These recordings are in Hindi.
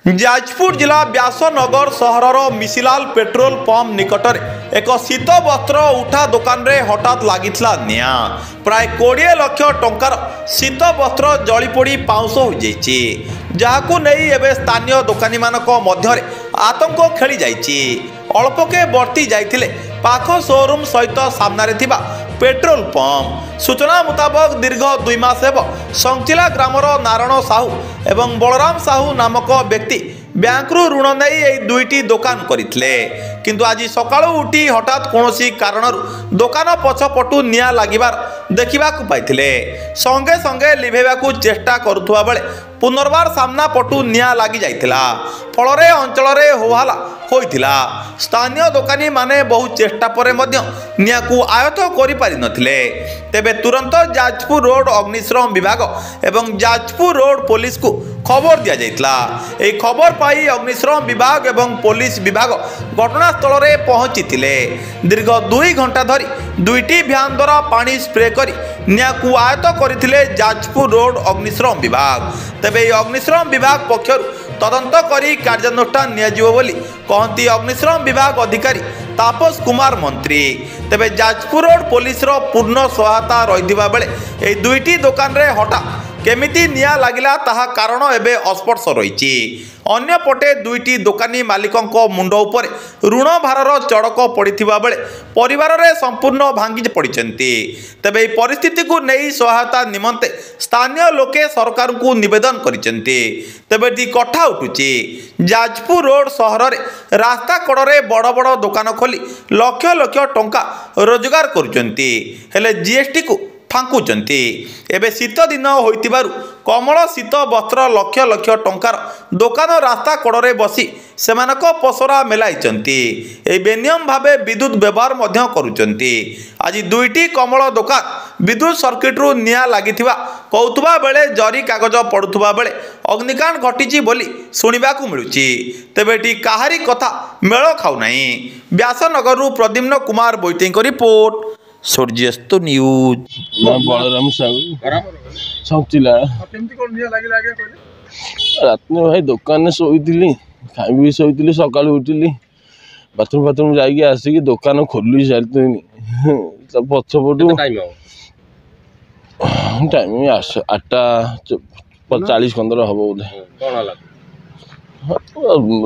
जाजपुर जिला व्यासनगर सहरर मिसिलाल पेट्रोल पंप निकटर एक शीत वस्त्र उठा दुकान रे हठात लागिथिला निया। प्राय 20 लाख टंकार शीत वस्त्र जलीपोड़ी पाउंस हो जाइछि, जाहाकु नहीं एबे स्थानीय दुकानी मानक मध्य आतंक खेली जाइछि। अल्पके बर्ती जाइथिले पाख शोरूम सहित सामने थिबा पेट्रोल पंप। सूचना मुताबक दीर्घ 2 मास हेब संचिला ग्रामर नारायण साहू एवं बलराम साहू नामक व्यक्ति बैंकरू ऋण नहीं यही दुईटी दुकान करथिले, किंतु आज सकाळु उठी हठात कोनोसी कारणरू दुकान पछपटू निया लागिबार देखिबाकू पाइथिले। संगे संगे लिभेबाकू चेष्टा करुथुवा बेले पुनर्बार सामना पटू निया लागी जाइथिला। फलरे अंचल रे होहाला होइथिला। स्थानीय दुकानी माने बहु चेष्टा परे मध्य नियाकू आयत्त करि पारि नथिले। तेबे तुरंत जाजपुर रोड अग्निशम विभाग एवं जाजपुर रोड पुलिस को खबर दिया जाइथिला। एही खबर पाई अग्निशम विभाग एवं पुलिस विभाग घटनास्थल रे पहुंचीथिले। दीर्घ 2 घंटा धरी दुईटी भ्यान द्वारा पानी स्प्रे करी नियाकू आयत्त करथिले जाजपुर रोड अग्निशम विभाग। तेबे अग्निशम विभाग पक्षर तदंत करी कार्यानुष्ठान नियाजिवो बोली कहती अग्निशम विभाग अधिकारी तापस कुमार मंत्री। तेबे जाजपुर रोड पुलिस रो पूर्ण सहायता रहिदिबा बेले एही दुईटी दुकान रे हटा केमिति निया लागिला ताहा कारण एबे अस्पर्श रहिछि। अन्य पटे दुईटी दुकानी मालिकंको मुंड उपरे ऋण भारर चड़क पड़िथिबा बेले परिवार रे संपूर्ण भांगी पड़िछन्ति। तेबे एही परिस्थिति को नेई सहायता निमंते स्थानीय लोके सरकार को निवेदन करिछन्ति। तेबे दी कथा उठुछि जाजपुर रोड सहर रे रास्ता कड़े बड़ बड़ दुकान खोली लक्ष लक्ष टंका रोजगार करुछन्ति, हेले जीएसटी को फांकुचंती। एबे शीत दिन होइतिबारु कमल शीत वस्त्र लक्ष लक्ष टंकार दुकान रास्ता कड़े बसी सेमानक पसरा मेलाइचंती। ए बेनियम भावे विद्युत व्यवहार मध्य करुचंती। आज दुईटी कमल दुकान विद्युत सर्किट रु निया लागिथिबा कहउथुबा बेले जरी कागज पडुथुबा बेले अग्निकांड घटिछि बोली सुनिबाकू मिलुछि। तेबेटी काहारी कथा मेल खाउ नाही। व्यासनगर रु प्रद्युम्न कुमार बोइतें को रिपोर्ट, सूर्यस्त न्यूज। बलराम साहू संचिला रात में भाई दुकान शोली खाई शोली सका उठिली बाथरूम फाथरूम जाइए आसिक दुकान खोली सारी पछपटू टाइम 8:40 हम बोधे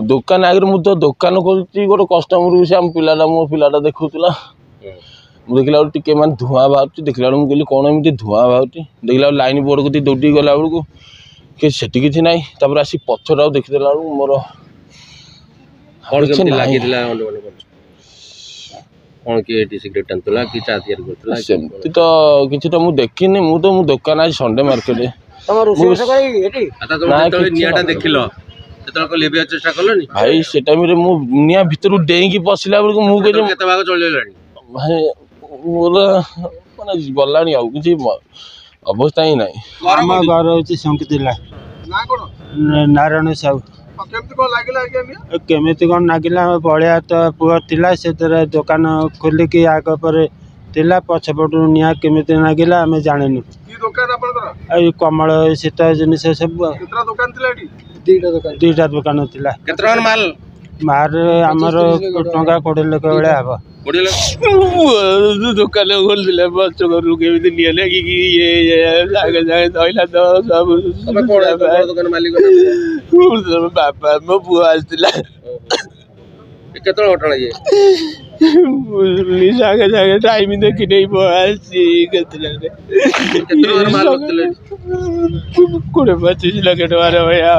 दुकान आगे मुझे दुकान खोलुची गोटे कस्टमर से आम पिलाटा मो पिलाटा देखुला देखला टे मैं धुआं बाहर देखला मुझे कौन एमती धुआं बाहर देखला लाइन बोर्ड को दौड़ी गला बेलू कि किसी ना आसी पछटा देखीदेला मोर सेमती तो किसी तो मुझे देखनी मुझे दुकान आज संडे मार्केट भाई से टाइम निया भितर डेईकी पशिला बेलू मुझे भाई मोर माने गला कि अवस्था ही ना। आम घर हूँ संकिला नारायण साहू केमी कौन लगे बलिया तो पुआ थिला से दुकान खोलिकी आग पर थिला पछपटू निया केमी लगे आम जानु कमल शीत जिनस सब 2टा दुकान थिला मार आमर टंका 20 लाख भाया हम दुकान खोल बच्चों बापा मो पुआ आसला सागे टाइम देखी नहीं कोड़े 25 लाख टकर भाया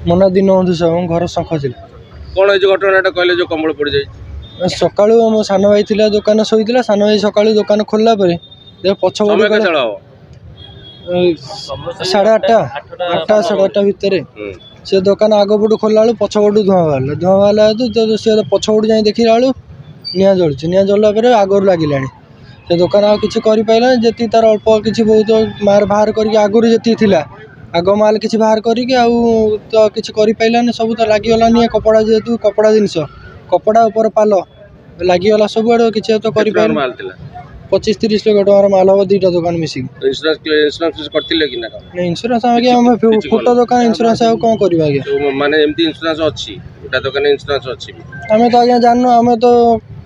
मन दिन सब घर शंख कौन घटना कहले जो कमल पड़ जाए सका मो सान भाई थी दुकान शोला सान भाई सका दुकान खोलला पछ 8:30 साढ़े 8 भितर से दुकान आग पटू खोलला पछपटू धुआं बाहर सी पछपटू जाए देखला निया जलुची निया जल्ला आगर लगे से दुकान आ कि पारा जी तार अल्प कि बहुत मार बाहर कर आगुरी जी थी आग माल किसी बाहर करके तो किसी पारानी सब तो लगिगला निया कपड़ा जेहेतु कपड़ा जिनस कपड़ा ऊपर पाल लगिगला सब आड़ किसी तो 25-30 लाख टकर माल हम दुईटा दुकान मिसिक इन्शुरांस करथिले कि ना इन्शुरांस आगे आम फुट दुकान इन्शुरांस कौन कर माने एमती इन्शुरांस अछि उटा दुकान इन्शुरांस अछि आम तो आज्ञा जानू आम तो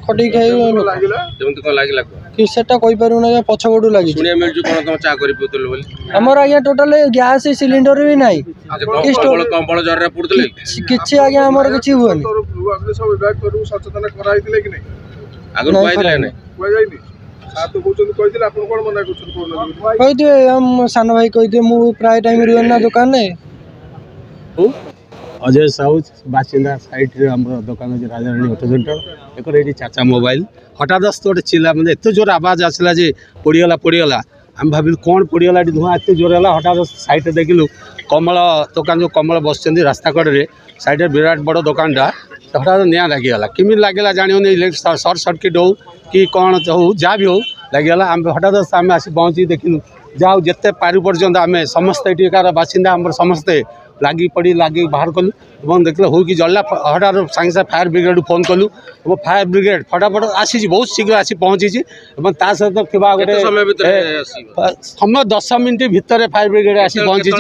खटी खाई जेमती कोन लागिला कि सेटा कहि पारु ना पछबडू लागि सुनिया मिलजु कोन तुम चा करि पुतल बोली हमर आज्ञा टोटल गैस सिलिंडर भी नाही कंबल जररा पुडतले किछि आज्ञा हमर किछि हुअनी अपने सब विभाग करू सचेतन कराइतिले कि नहीं आगर कहइदिले नै कोइ जाइनी साथ तो कहउछन कहइतिले आपन कोन मना करछन कोन कहते हम सान भाई कहते मु प्राय टाइम रुहन ना दुकान ने अजय साहू बासिंदा साइड हमर दुकान अछि राजारानी ऑटो सेंटर एकर एटी चाचा मोबाइल हठात गोटे चिल्ला मतलब एत जोर आवाज आसला जे पड़ीगला आम भाविल कौन पड़ीगला धुआं एत जोर है हठात साइड देखिलु कमल दुकान जो कमल बस रास्ता कड़े साइड विराट बड़ दुकानटा हठात निआ लगिगला किमी लगे जानी सर्ट सर्किट हो कि कौन हो जहाँ भी हो लगिगला आम हठात आम आसी पहुँची देखिलु जाओ जिते पारि पर्यंत आम समस्ते एटिकार बासिंदा आम समस्ते लगी पड़ी लगी बाहर कलु और देख हो कि जल्ला हठात सागे सागे फायर ब्रिगेड फोन कलु और फायर ब्रिगेड फटाफट आसी बहुत शीघ्र आसी पहुँची सहित गोटे समय 10 मिनट भितर फायर ब्रिगेड आसी पहुँची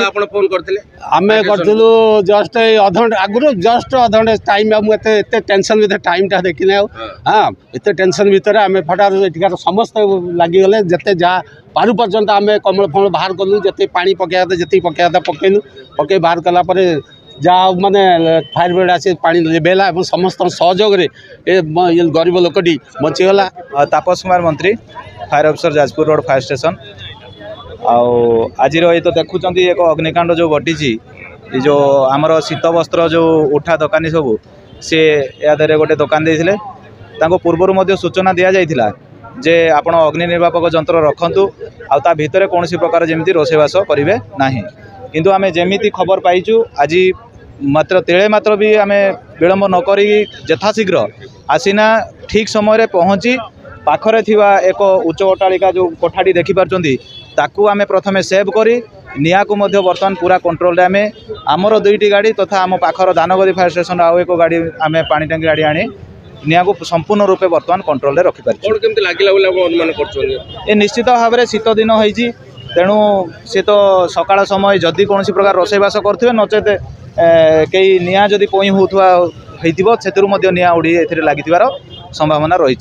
आम करूँ जस्ट अधघंटे आगुरी जस्ट अधघंटे टाइम एत टेंशन भितर टाइमटा देखने हाँ एत टेंशन भितर आम फटाफट एटिकार समस्त लगिगले जिते जहाँ पारु पर्यंत आम कमल फमल बाहर कलु जिते पानी पकड़ा जी पकड़ा पकईलु पकई बाहर कलापर जहाँ माने फायर ब्रिगेड आसी पानी लेबेला और समस्त सहयोग गरीब लोकटी बचीगला। तापस कुमार मंत्री fire officer Jajpur road fire station आज ये तो देखुं एक अग्निकांड जो घटी जो आमर शीत वस्त्र जो उठा दुकानी सब सी या गोटे दुकान देते पूर्व सूचना दि जाइथिला जे आपण अग्नि निर्वापक यंत्र रखंतु आ ता भितर कौन प्रकार जमी रोषेवास करेंगे ना किंतु आमे जेमिति खबर पाइचु आज मात्र तेले मात्र भी आमे विलंब नक यथाशीघ्र आसीना ठीक समय पहुँची पाखरे थिवा एक उच्च अट्टालिका जो कोठाटी देखिपारचंदी ताकू आमे प्रथमे सेव करी निया को मध्य वर्तमान पूरा कंट्रोल आमे आमर दुईटी गाड़ी तथा आम पाखर दानगदी फायर स्टेशन आउ एक गाड़ी आमे पानी टांकी गाड़ी आनी निया को संपूर्ण रूपे वर्तमान कंट्रोल रखिपार निश्चित भाव में शीत दिन होती तेणु सी तो सकाळ समय जदि कौन प्रकार रोषेवास करुवे नचेत कई निया जदि पोई होता निया उड़ी लगी संभावना रही।